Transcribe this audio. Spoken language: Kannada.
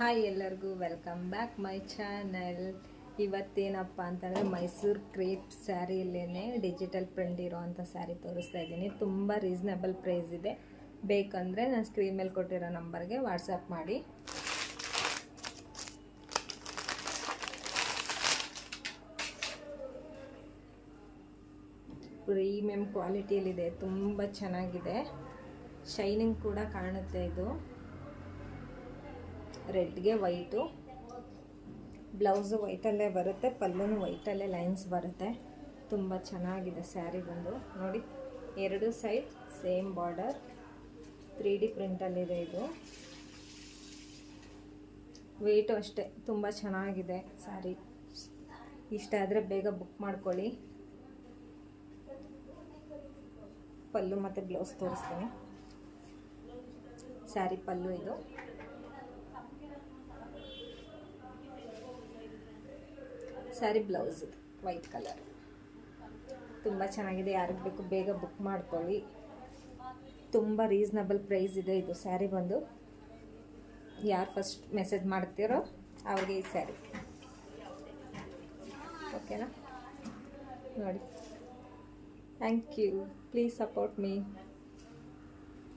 ಹಾಯ್ ಎಲ್ಲರಿಗೂ ವೆಲ್ಕಮ್ ಬ್ಯಾಕ್ ಮೈ ಚಾನಲ್. ಇವತ್ತೇನಪ್ಪ ಅಂತಂದರೆ ಮೈಸೂರು ಕ್ರೇಪ್ ಸ್ಯಾರಿಯಲ್ಲೇ ಡಿಜಿಟಲ್ ಪ್ರಿಂಟ್ ಇರೋವಂಥ ಸ್ಯಾರಿ ತೋರಿಸ್ತಾ ಇದ್ದೀನಿ. ತುಂಬ ರೀಸನಬಲ್ ಪ್ರೈಸ್ ಇದೆ. ಬೇಕಂದರೆ ನಾನು ಸ್ಕ್ರೀನ್ ಮೇಲೆ ಕೊಟ್ಟಿರೋ ನಂಬರ್ಗೆ ವಾಟ್ಸಪ್ ಮಾಡಿ. ಪ್ರೀಮಿಯಂ ಕ್ವಾಲಿಟಿಯಲ್ಲಿದೆ, ತುಂಬ ಚೆನ್ನಾಗಿದೆ. ಶೈನಿಂಗ್ ಕೂಡ ಕಾಣುತ್ತೆ. ಇದು ರೆಡ್ಗೆ ವೈಟು, ಬ್ಲೌಸು ವೈಟಲ್ಲೇ ಬರುತ್ತೆ, ಪಲ್ಲುನು ವೈಟಲ್ಲೇ ಲೈನ್ಸ್ ಬರುತ್ತೆ. ತುಂಬ ಚೆನ್ನಾಗಿದೆ ಸ್ಯಾರಿ ಬಂದು ನೋಡಿ. ಎರಡು ಸೈಡ್ ಸೇಮ್ ಬಾರ್ಡರ್, 3D ಪ್ರಿಂಟಲ್ಲಿದೆ. ಇದು ವೆಯ್ಟು ಅಷ್ಟೇ, ತುಂಬ ಚೆನ್ನಾಗಿದೆ ಸ್ಯಾರಿ. ಇಷ್ಟ ಆದರೆ ಬೇಗ ಬುಕ್ ಮಾಡ್ಕೊಳ್ಳಿ. ಪಲ್ಲು ಮತ್ತು ಬ್ಲೌಸ್ ತೋರಿಸ್ತೀನಿ. ಸ್ಯಾರಿ ಪಲ್ಲು ಇದು. Sari blouse white colour. ತುಂಬ ಚೆನ್ನಾಗಿದೆ. ಯಾರಿಗೆ ಬೇಕು ಬೇಗ ಬುಕ್ ಮಾಡ್ಕೊಳ್ಳಿ. ತುಂಬ ರೀಸನಬಲ್ ಪ್ರೈಸ್ ಇದೆ. ಇದು ಸ್ಯಾರಿ ಬಂದು ಯಾರು ಫಸ್ಟ್ ಮೆಸೇಜ್ ಮಾಡ್ತೀರೋ ಅವ್ರಿಗೆ ಈ ಸ್ಯಾರಿ ಓಕೆನಾ. ನೋಡಿ, thank you. Please support me.